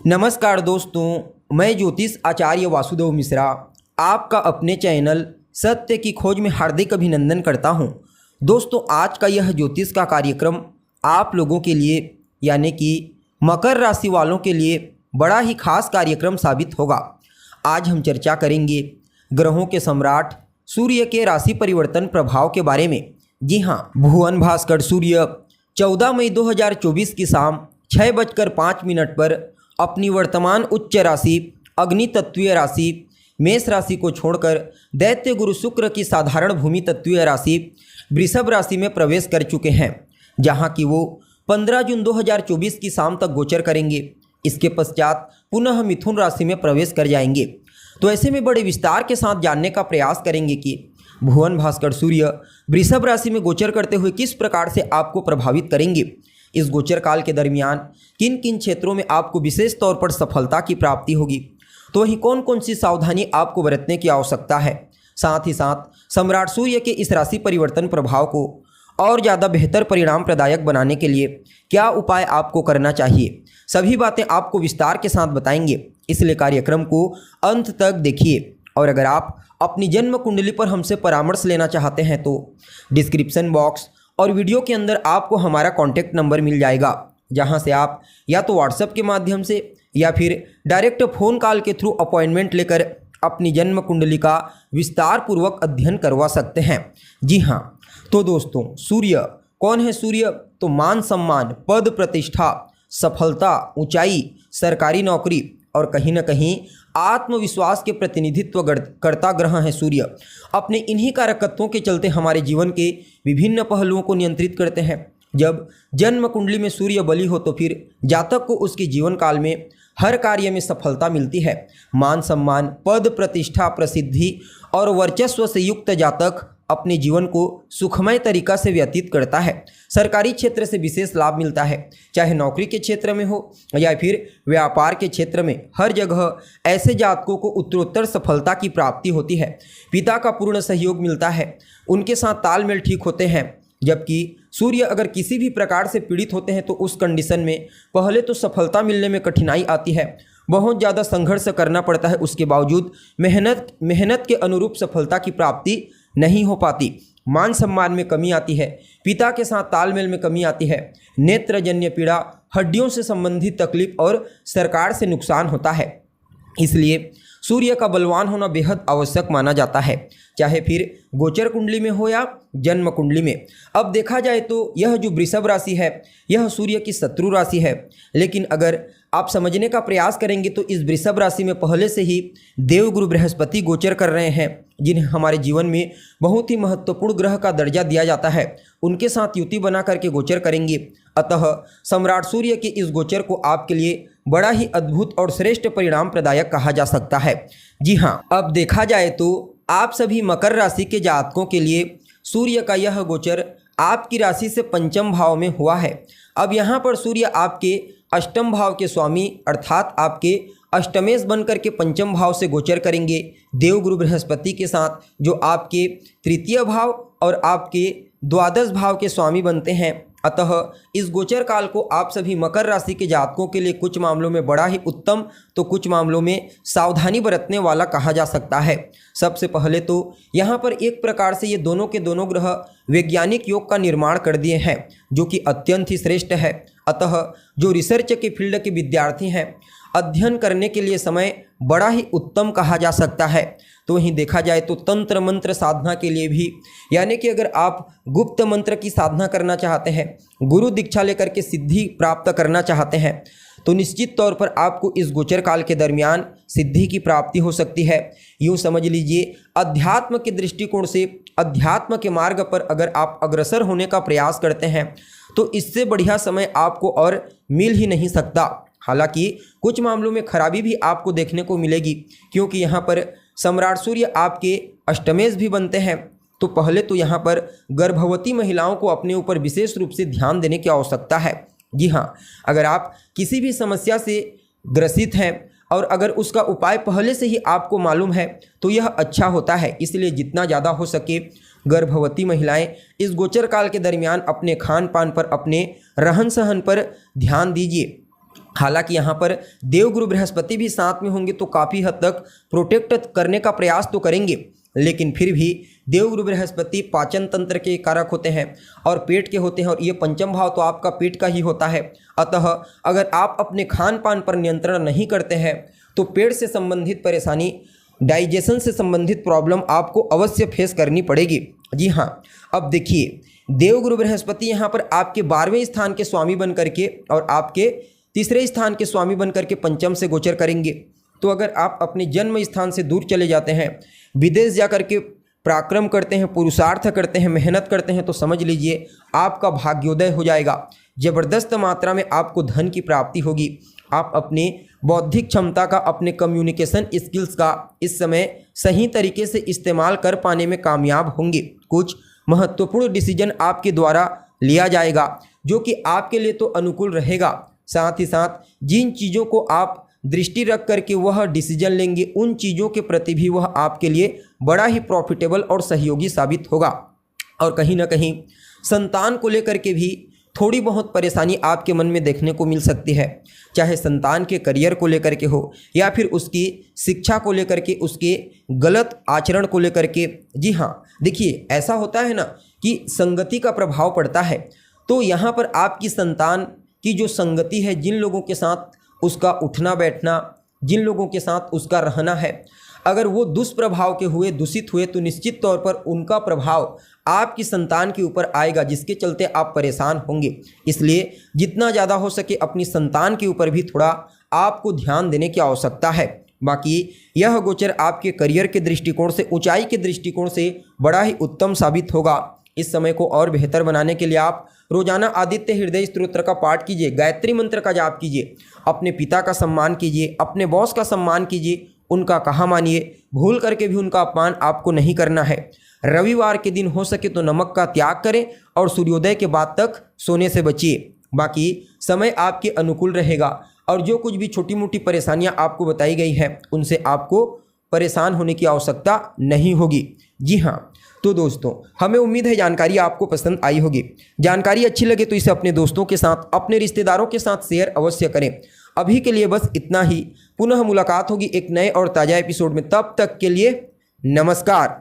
नमस्कार दोस्तों, मैं ज्योतिष आचार्य वासुदेव मिश्रा आपका अपने चैनल सत्य की खोज में हार्दिक अभिनंदन करता हूं। दोस्तों, आज का यह ज्योतिष का कार्यक्रम आप लोगों के लिए यानी कि मकर राशि वालों के लिए बड़ा ही खास कार्यक्रम साबित होगा। आज हम चर्चा करेंगे ग्रहों के सम्राट सूर्य के राशि परिवर्तन प्रभाव के बारे में। जी हाँ, भुवन भास्कर सूर्य 14 मई 2024 की शाम 6:05 पर अपनी वर्तमान उच्च राशि अग्नि तत्वीय राशि मेष राशि को छोड़कर दैत्य गुरु शुक्र की साधारण भूमि तत्वीय राशि वृषभ राशि में प्रवेश कर चुके हैं, जहां कि वो 15 जून 2024 की शाम तक गोचर करेंगे। इसके पश्चात पुनः मिथुन राशि में प्रवेश कर जाएंगे। तो ऐसे में बड़े विस्तार के साथ जानने का प्रयास करेंगे कि भुवन भास्कर सूर्य वृषभ राशि में गोचर करते हुए किस प्रकार से आपको प्रभावित करेंगे। इस गोचर काल के दरमियान किन किन क्षेत्रों में आपको विशेष तौर पर सफलता की प्राप्ति होगी, तो वहीं कौन कौन सी सावधानी आपको बरतने की आवश्यकता है। साथ ही साथ सम्राट सूर्य के इस राशि परिवर्तन प्रभाव को और ज़्यादा बेहतर परिणाम प्रदायक बनाने के लिए क्या उपाय आपको करना चाहिए, सभी बातें आपको विस्तार के साथ बताएंगे। इसलिए कार्यक्रम को अंत तक देखिए। और अगर आप अपनी जन्म कुंडली पर हमसे परामर्श लेना चाहते हैं तो डिस्क्रिप्शन बॉक्स और वीडियो के अंदर आपको हमारा कॉन्टैक्ट नंबर मिल जाएगा, जहां से आप या तो व्हाट्सएप के माध्यम से या फिर डायरेक्ट फ़ोन कॉल के थ्रू अपॉइंटमेंट लेकर अपनी जन्म कुंडली का विस्तार पूर्वक अध्ययन करवा सकते हैं। जी हाँ, तो दोस्तों, सूर्य कौन है? सूर्य तो मान सम्मान, पद प्रतिष्ठा, सफलता, ऊंचाई, सरकारी नौकरी और कहीं न कहीं आत्मविश्वास के प्रतिनिधित्व करता ग्रह है सूर्य। अपने इन्हीं कारकत्वों के चलते हमारे जीवन के विभिन्न पहलुओं को नियंत्रित करते हैं। जब जन्म कुंडली में सूर्य बली हो तो फिर जातक को उसके जीवन काल में हर कार्य में सफलता मिलती है। मान सम्मान, पद प्रतिष्ठा, प्रसिद्धि और वर्चस्व से युक्त जातक अपने जीवन को सुखमय तरीका से व्यतीत करता है। सरकारी क्षेत्र से विशेष लाभ मिलता है, चाहे नौकरी के क्षेत्र में हो या फिर व्यापार के क्षेत्र में। हर जगह ऐसे जातकों को उत्तरोत्तर सफलता की प्राप्ति होती है। पिता का पूर्ण सहयोग मिलता है, उनके साथ तालमेल ठीक होते हैं। जबकि सूर्य अगर किसी भी प्रकार से पीड़ित होते हैं तो उस कंडीशन में पहले तो सफलता मिलने में कठिनाई आती है, बहुत ज़्यादा संघर्ष करना पड़ता है। उसके बावजूद मेहनत के अनुरूप सफलता की प्राप्ति नहीं हो पाती। मान सम्मान में कमी आती है, पिता के साथ तालमेल में कमी आती है, नेत्रजन्य पीड़ा, हड्डियों से संबंधित तकलीफ और सरकार से नुकसान होता है। इसलिए सूर्य का बलवान होना बेहद आवश्यक माना जाता है, चाहे फिर गोचर कुंडली में हो या जन्म कुंडली में। अब देखा जाए तो यह जो वृषभ राशि है यह सूर्य की शत्रु राशि है, लेकिन अगर आप समझने का प्रयास करेंगे तो इस वृषभ राशि में पहले से ही देवगुरु बृहस्पति गोचर कर रहे हैं, जिन्हें हमारे जीवन में बहुत ही महत्वपूर्ण ग्रह का दर्जा दिया जाता है। उनके साथ युति बना करके गोचर करेंगे। अतः सम्राट सूर्य के इस गोचर को आपके लिए बड़ा ही अद्भुत और श्रेष्ठ परिणाम प्रदायक कहा जा सकता है। जी हाँ, अब देखा जाए तो आप सभी मकर राशि के जातकों के लिए सूर्य का यह गोचर आपकी राशि से पंचम भाव में हुआ है। अब यहाँ पर सूर्य आपके अष्टम भाव के स्वामी अर्थात आपके अष्टमेश बनकर के पंचम भाव से गोचर करेंगे देवगुरु बृहस्पति के साथ, जो आपके तृतीय भाव और आपके द्वादश भाव के स्वामी बनते हैं। अतः इस गोचर काल को आप सभी मकर राशि के जातकों के लिए कुछ मामलों में बड़ा ही उत्तम तो कुछ मामलों में सावधानी बरतने वाला कहा जा सकता है। सबसे पहले तो यहाँ पर एक प्रकार से ये दोनों के दोनों ग्रह वैज्ञानिक योग का निर्माण कर दिए हैं, जो कि अत्यंत ही श्रेष्ठ है। अतः जो रिसर्च के फील्ड के विद्यार्थी हैं, अध्ययन करने के लिए समय बड़ा ही उत्तम कहा जा सकता है। तो वहीं देखा जाए तो तंत्र मंत्र साधना के लिए भी, यानी कि अगर आप गुप्त मंत्र की साधना करना चाहते हैं, गुरु दीक्षा लेकर के सिद्धि प्राप्त करना चाहते हैं, तो निश्चित तौर पर आपको इस गोचर काल के दरमियान सिद्धि की प्राप्ति हो सकती है। यूँ समझ लीजिए, अध्यात्म के दृष्टिकोण से अध्यात्म के मार्ग पर अगर आप अग्रसर होने का प्रयास करते हैं तो इससे बढ़िया समय आपको और मिल ही नहीं सकता। हालांकि कुछ मामलों में खराबी भी आपको देखने को मिलेगी, क्योंकि यहाँ पर सम्राट सूर्य आपके अष्टमेश भी बनते हैं। तो पहले तो यहाँ पर गर्भवती महिलाओं को अपने ऊपर विशेष रूप से ध्यान देने की आवश्यकता है। जी हाँ, अगर आप किसी भी समस्या से ग्रसित हैं और अगर उसका उपाय पहले से ही आपको मालूम है तो यह अच्छा होता है। इसलिए जितना ज़्यादा हो सके गर्भवती महिलाएं इस गोचर काल के दरमियान अपने खान पान पर, अपने रहन सहन पर ध्यान दीजिए। हालांकि यहाँ पर देवगुरु बृहस्पति भी साथ में होंगे तो काफ़ी हद तक प्रोटेक्ट करने का प्रयास तो करेंगे, लेकिन फिर भी देवगुरु बृहस्पति पाचन तंत्र के कारक होते हैं और पेट के होते हैं, और ये पंचम भाव तो आपका पेट का ही होता है। अतः अगर आप अपने खान पान पर नियंत्रण नहीं करते हैं तो पेट से संबंधित परेशानी, डाइजेशन से संबंधित प्रॉब्लम आपको अवश्य फेस करनी पड़ेगी। जी हाँ, अब देखिए देवगुरु बृहस्पति यहाँ पर आपके 12वें स्थान के स्वामी बन करके और आपके तीसरे स्थान के स्वामी बन करके पंचम से गोचर करेंगे। तो अगर आप अपने जन्म स्थान से दूर चले जाते हैं, विदेश जा कर के पराक्रम करते हैं, पुरुषार्थ करते हैं, मेहनत करते हैं, तो समझ लीजिए आपका भाग्योदय हो जाएगा। ज़बरदस्त मात्रा में आपको धन की प्राप्ति होगी। आप अपनी बौद्धिक क्षमता का, अपने कम्युनिकेशन स्किल्स का इस समय सही तरीके से इस्तेमाल कर पाने में कामयाब होंगे। कुछ महत्वपूर्ण डिसीजन आपके द्वारा लिया जाएगा जो कि आपके लिए तो अनुकूल रहेगा। साथ ही साथ जिन चीज़ों को आप दृष्टि रख करके वह डिसीजन लेंगे, उन चीज़ों के प्रति भी वह आपके लिए बड़ा ही प्रॉफिटेबल और सहयोगी साबित होगा। और कहीं ना कहीं संतान को लेकर के भी थोड़ी बहुत परेशानी आपके मन में देखने को मिल सकती है, चाहे संतान के करियर को लेकर के हो या फिर उसकी शिक्षा को लेकर के, उसके गलत आचरण को लेकर के। जी हाँ, देखिए ऐसा होता है ना कि संगति का प्रभाव पड़ता है। तो यहाँ पर आपकी संतान की जो संगति है, जिन लोगों के साथ उसका उठना बैठना, जिन लोगों के साथ उसका रहना है, अगर वो दुष्प्रभाव के हुए, दूषित हुए, तो निश्चित तौर पर उनका प्रभाव आपकी संतान के ऊपर आएगा, जिसके चलते आप परेशान होंगे। इसलिए जितना ज़्यादा हो सके अपनी संतान के ऊपर भी थोड़ा आपको ध्यान देने की आवश्यकता है। बाकी यह गोचर आपके करियर के दृष्टिकोण से, ऊंचाई के दृष्टिकोण से बड़ा ही उत्तम साबित होगा। इस समय को और बेहतर बनाने के लिए आप रोजाना आदित्य हृदय स्तोत्र का पाठ कीजिए, गायत्री मंत्र का जाप कीजिए, अपने पिता का सम्मान कीजिए, अपने बॉस का सम्मान कीजिए, उनका कहा मानिए, भूल करके भी उनका अपमान आपको नहीं करना है। रविवार के दिन हो सके तो नमक का त्याग करें और सूर्योदय के बाद तक सोने से बचिए। बाकी समय आपके अनुकूल रहेगा और जो कुछ भी छोटी मोटी परेशानियां आपको बताई गई हैं उनसे आपको परेशान होने की आवश्यकता नहीं होगी। जी हाँ, तो दोस्तों हमें उम्मीद है जानकारी आपको पसंद आई होगी। जानकारी अच्छी लगे तो इसे अपने दोस्तों के साथ, अपने रिश्तेदारों के साथ शेयर अवश्य करें। अभी के लिए बस इतना ही। पुनः मुलाकात होगी एक नए और ताज़ा एपिसोड में। तब तक के लिए नमस्कार।